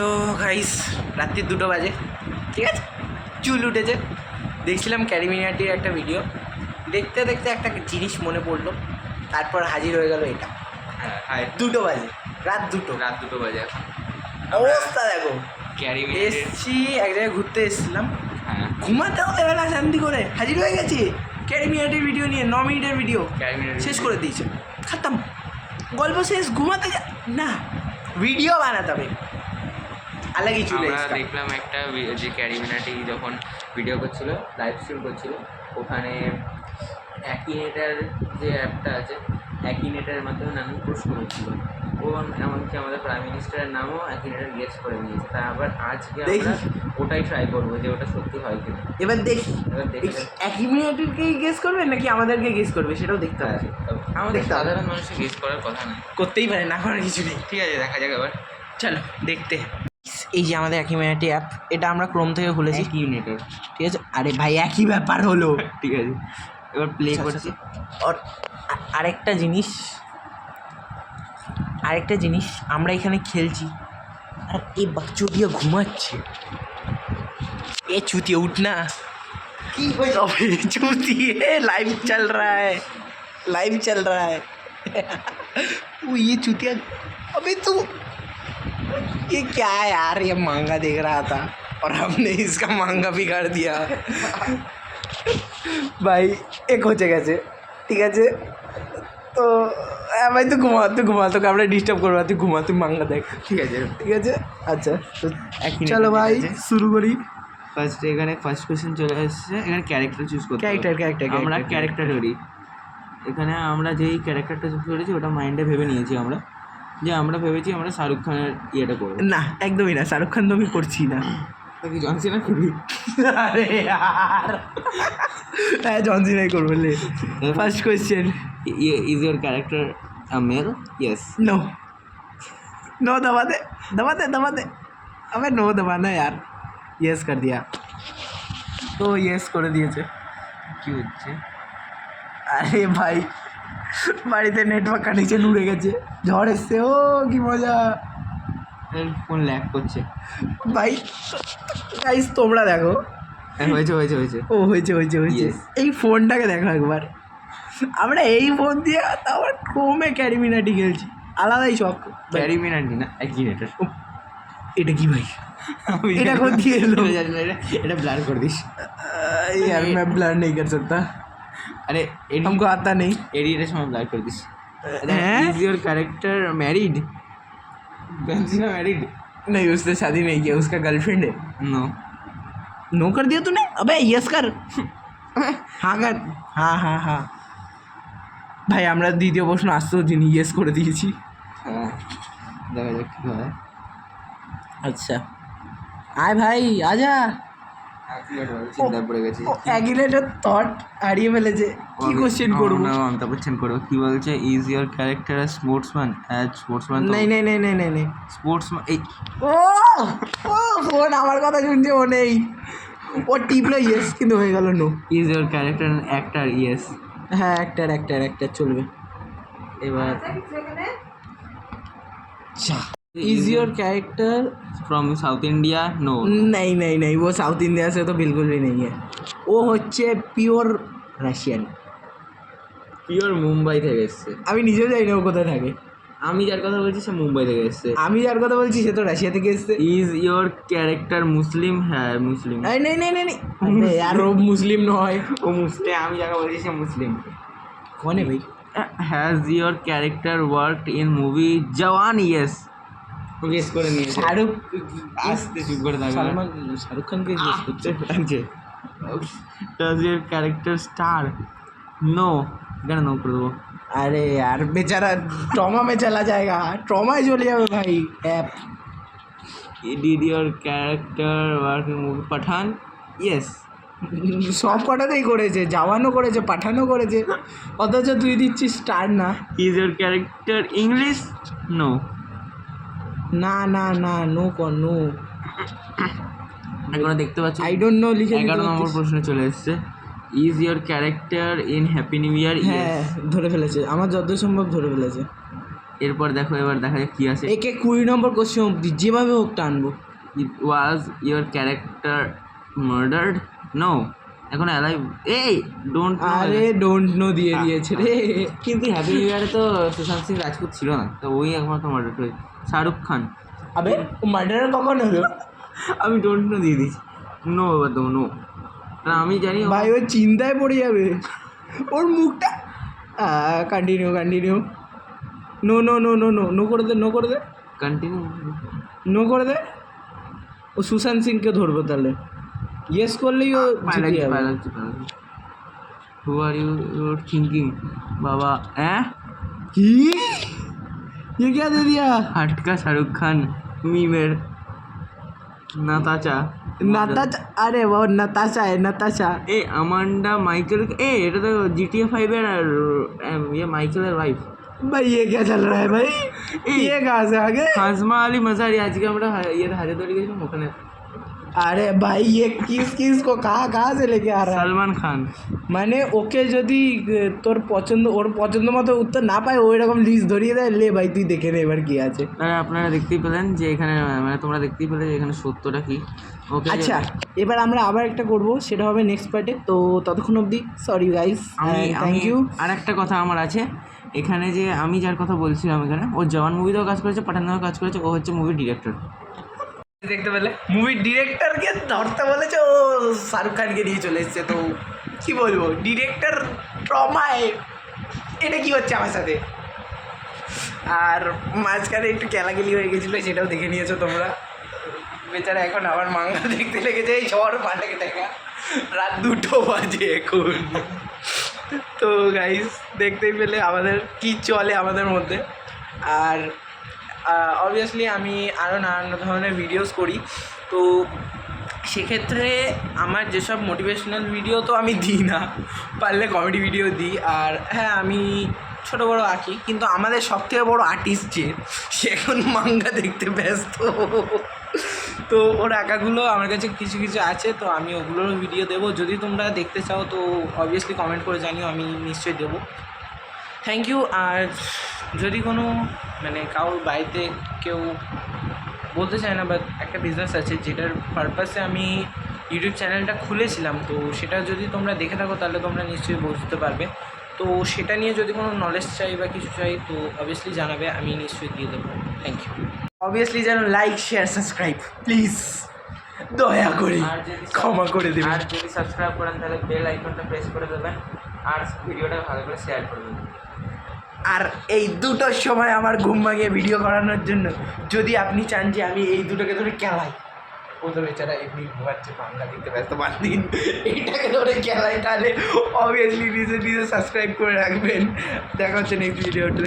তো গাইস রাত্রি 2টো বাজে, ঠিক আছে, চুল উঠেছে, দেখছিলাম ক্যারিমিনাটির একটা ভিডিও, দেখতে দেখতে একটা জিনিস মনে পড়লো, তারপর হাজির হয়ে গেল এটা। হ্যাঁ 2টো বাজে, রাত 2টো বাজে এখন অবস্থা দেখো। ক্যারিমিনাটির এসছি এক জায়গায় ঘুরতে এসেছিলাম, হ্যাঁ ঘুমাতেও দেবে না, শান্তি করে হাজির হয়ে গেছে ক্যারিমিনাটির ভিডিও নিয়ে। 9 মিনিটের ভিডিও ক্যারিমিনাটির শেষ করে দিয়েছে, খতম, গল্প শেষ, ঘুমাতে না, ভিডিও বানাতে হবে। আলাগি চলে আমরা দেখলাম একটা যে ক্যারিমিনাটি যখন ভিডিও করছিল, লাইভ স্ট্রিম করছিল, ওখানে অ্যাকিনেটার যে অ্যাপটা আছে, অ্যাকিনেটারের মাধ্যমে নানান প্রশ্ন করছিল। ও এমনকি আমাদের প্রাইম মিনিস্টারের নামও অ্যাকিনেটার গেস করে নিয়েছে। তাই আবার আজকে আমরা ওটাই ট্রাই করবো যে ওটা সত্যি হয় কিনা। এবার দেখি অ্যাকিমিনেটিরকেই গেস করবে নাকি আমাদেরকে গেস করবে, সেটাও দেখতে হবে। আমাদের সাধারণ মানুষের গেস করার কথা না, করতেই পারে, না করার কিছু নেই। ঠিক আছে, দেখা যাক এবার। চলো দেখতে। এই যে আমাদের অ্যাকিমিনেটি অ্যাপ, এটা আমরা ক্রোম থেকে খুলেছি, অ্যাকিনেটার, ঠিক আছে। আরে ভাই একই ব্যাপার হলো, ঠিক আছে, এবার প্লে করছি। আর আরেকটা জিনিস আমরা এখানে খেলছি আর এই বাচ্চুটিয়া ঘুমাচ্ছে। ए चूतिया उठना, अबे चूतिए लाइव चल रहा है वो ये चूतिया, अबे तू ये क्या है यार, ये मांगा देख रहा था और हमने इसका मांगा बिगाड़ दिया भाई। एक हो গেছে, ঠিক আছে। তো ভাই তুই ঘুমা, তোকে আমরা ডিস্টার্ব করবো, তুই ঘুমা, তুই মাঙ্গা দেখ, ঠিক আছে। আচ্ছা তো চলো ভাই শুরু করি। ফার্স্ট এখানে ফার্স্ট কোয়েশ্চেন চলে এসেছে, এখানে ক্যারেক্টার চুজ করতে হবে। ক্যারেক্টার আমরা ক্যারেক্টার করি, এখানে আমরা যেই ক্যারেক্টারটা চুজ করেছি ওটা মাইন্ডে ভেবে নিয়েছি আমরা, যে আমরা ভেবেছি আমরা শাহরুখ খানের ইয়েটা করবো। না একদমই না, শাহরুখ খান তো আমি করছি না, কি জন সিনা করবি? আরে यार হ্যাঁ জন সিনাই করবো। First question, is your character a male? Yes. No दबा दे अबे नो दबाना यार। यस कर दिया, तो यस করে দিয়েছে। কি হচ্ছে? আরে ভাই বাড়িতে নেটওয়ার্ক কানেকশন উড়ে গেছে, ঝড় এসছে, ও কি মজা। ফোন ল্যাগ করছে ভাই গাইস তোমরা দেখো, হয়েছে ও হয়েছে। Yes. এই ফোনটাকে দেখো একবার, আমরা এই ফোন দিয়ে তারপর ক্রোমে ক্যারিমিনাটি খেলছি, আলাদাই শখ। ক্যারিমিনাটি না, অ্যাকিনেটার। এটা কি ভাই, এটা কোন দিয়ে এলো? এটা ব্লার कर दिस यार मैं ब्लर नहीं कर सकता, अरे हमको आता नहीं। एडिटर समय ब्लर कर दिस। हैं? Is your character married? बेंजीना मैरिड? नहीं, उसने शादी नहीं किया, उसका गर्लफ्रेंड है। नो कर दिया तूने, अबे यस कर। हाँ कर, हाँ ভাই আমরা দ্বিতীয় প্রশ্ন আসতেও যিনি ইয়েস করে দিয়েছি। হ্যাঁ দেখা যাক কী হয়। আচ্ছা আয় ভাই আজা। চিন্তায় পড়ে গেছি, অ্যাকিনেটার থট হারিয়ে ফেলেছে, কি কোশ্চেন করবো? অমিতাভ বচ্চন করবো। কি বলছে? Is your character sportsman? Sportsman নেই স্পোর্টসম্যান এই ও ফোন আমার কথা শুনছে, ও নেই, ও টিপলো ইয়েস কিন্তু হয়ে গেল no. Is your character actor? Yes. হ্যাঁ একটা চলবে। এবার is your character from south India? No नहीं वो साउथ इंडिया से तो बिल्कुल भी नहीं है, वो হচ্ছে পিওর রাশিয়ান। পিওর মুম্বাই থেকে এসছে। আমি নিজেও জানি না ও কোথায় থাকে। আমি যার কথা বলছি সে মুম্বাই থেকে এসছে। আমি যার কথা বলছি সে তো রাশিয়া থেকে এসছে। ইজ ইয়োর ক্যারেক্টার মুসলিম? হ্যাঁ মুসলিম। नहीं यार वो मुस्लिम নয়, ও মুসলিম। আমি যাকে বলছি সে মুসলিম। कौन है भाई? Has your character worked in movie Jawan? Yes. ও গেস করে নিয়েছে। শাহরুখ আসতে চুপ করে থাকবে। শাহরুখ খানকে গেস করছে। Does your character star? No. এখানে নো করে দেবো। अरे यार बेचारा ट्रॉमा में चला जाएगा, ट्रॉमा चले जाবে ভাই app. Did your character work in movie Pathaan? Yes. সব কটাতেই করেছে, জওয়ানও করেছে, পাঠানও করেছে, অথচ তুই দিচ্ছিস স্টার না। Is your character English? No no এখনো দেখতে পাচ্ছি। আই ডোন্ট নো লিখে 11 নম্বর প্রশ্ন চলে এসছে। Is your character in happy new year? হ্যাঁ ধরে ফেলেছে, আমার যত সম্ভব ধরে ফেলেছে। এরপর দেখো, এবার দেখা যাক কী আছে। একে 20 নম্বর কোশ্চেন অব্দি যেভাবে হোক টানবো। It was your character murdered? No, এখন অ্যালাইভ। এই ডোন্ট নো। আরে ডোন্ট নো দিয়ে দিয়েছে রে। কিন্তু হ্যাপি নিউ ইয়ারে তো সুশান্ত সিং রাজপুত ছিল না, তো ওই একমাত্র মার্ডার হয়েছে। শাহরুখ খান। আবে মার্ডার কখন হলো? আমি ডোন্ট নো দিয়ে দিয়েছি। নো এবার দেবো, নো। না আমি জানি ভাই ও চিন্তায় পড়ে যাবে, ওর মুখটা। Continue continue. No no no no no no করে দে, নো করে দে, কন্টিনিউ। নো করে দে। ও সুশান্ত সিংকে ধরবো তাহলে, ইয়েস করলেই ও জিতে যাবে। হু আর ইউ ইউর থিঙ্কিং? বাবা কি ये क्या दे दिया? হাটকা শাহরুখ খান মিমের নাতাচা। নাতাশা, আরে वो नताशा है नताशा। এ আমান্ডা মাইকেল, এটা তো GTA 5 এর আর ইয়ে মাইকেলের ওয়াইফ। भाई ये क्या चल रहा है भाई? ये कहाँ से आ गए? হাজমা আলী মাজারি। আজকে আমরা ইয়ের হাজারদুয়ারি গেছিলাম, ওখানে अरे भाई ये किस किस को कहाँ कहाँ से लेके आ रहा है? সালমান খান। মানে ওকে যদি তোর পছন্দ, ওর পছন্দ মতো উত্তর না পায়, ওই রকম লিস্ট ধরিয়ে দেয়, লে ভাই তুই দেখে নে এবার কি আছে। তাহলে আপনারা দেখতেই পেলেন যে এখানে, মানে তোমরা দেখতেই পেলে যে এখানে সত্যটা কি। ওকে আচ্ছা এবার আমরা আবার একটা করব, সেটা হবে নেক্সট পার্টে। তো ততক্ষণ অবধি সরি গাইস, থ্যাংক ইউ। আর একটা কথা আমার আছে এখানে, যে আমি যার কথা বলছিলাম এখানে, ও জওয়ান মুভিতেও কাজ করেছে, পাঠানেও কাজ করেছে, ও হচ্ছে মুভির ডিরেক্টর। দেখতে পেলে মুভির ডিরেক্টরকে ধরতে বলেছে, ও শাহরুখ খানকে নিয়ে চলে এসছে। তো কি বলবো, ডিরেক্টর ট্রমায়। এটা কি হচ্ছে আমার সাথে? আর মাঝখানে একটু কেলাকেলি হয়ে গেছিলো, সেটাও দেখে নিয়েছো তোমরা। বেচারা এখন আবার মাঙ্গা দেখতে লেগেছে, এই ঝড় পাল্টে দেখা রাত 2টো বাজে এখন। তো গাইস দেখতেই পেলে আমাদের কি চলে আমাদের মধ্যে। আর অবভিয়াসলি আমি আরও নানান ধরনের ভিডিওস করি, তো সেক্ষেত্রে আমার যেসব মোটিভেশনাল ভিডিও তো আমি দিই না, পারলে কমেডি ভিডিও দিই। আর হ্যাঁ আমি ছোটো বড়ো আঁকি, কিন্তু আমাদের সবথেকে বড়ো আর্টিস্ট যে, সে এখন মাঙ্গা দেখতে ব্যস্ত। তো ওর আঁকাগুলো আমার কাছে কিছু কিছু আছে, তো আমি ওগুলোর ভিডিও দেবো। যদি তোমরা দেখতে চাও তো অবভিয়াসলি কমেন্ট করে জানিও, আমি নিশ্চয়ই দেবো। Thank you. আর যদি কোনো মানে কারোর বাড়িতে কেউ বলতে চায় না, বা একটা বিজনেস আছে যেটার পারপাসে আমি ইউটিউব চ্যানেলটা খুলেছিলাম, তো সেটা যদি তোমরা দেখে থাকো তাহলে তোমরা নিশ্চয়ই বুঝতে পারবে। তো সেটা নিয়ে যদি কোনো নলেজ চাই বা কিছু চাই তো অবভিয়াসলি জানাবে, আমি নিশ্চয়ই দিয়ে দেবো। Thank you. অবভিয়াসলি যেন লাইক শেয়ার সাবস্ক্রাইব প্লিজ, দয়া করে ক্ষমা করে দেবেন। আর যদি সাবস্ক্রাইব করেন তাহলে বেল আইকনটা প্রেস করে দেবেন, আর ভিডিওটা ভালো করে শেয়ার করে দেবেন। আর এই 2টোর সময় আমার ঘুম ভাঙিয়ে ভিডিও করানোর জন্য যদি আপনি চান যে আমি এই 2টোকে ধরে খেলাই, ও তো বেচারা এমনি ঘুমাচ্ছে, বাংলা দেখতে ব্যস্ত 5 দিন, এইটাকে ধরে খেলাই, তাহলে অবভিয়াসলি নিজে নিজে সাবস্ক্রাইব করে রাখবেন। দেখা হচ্ছে নেক্সট ভিডিওতে।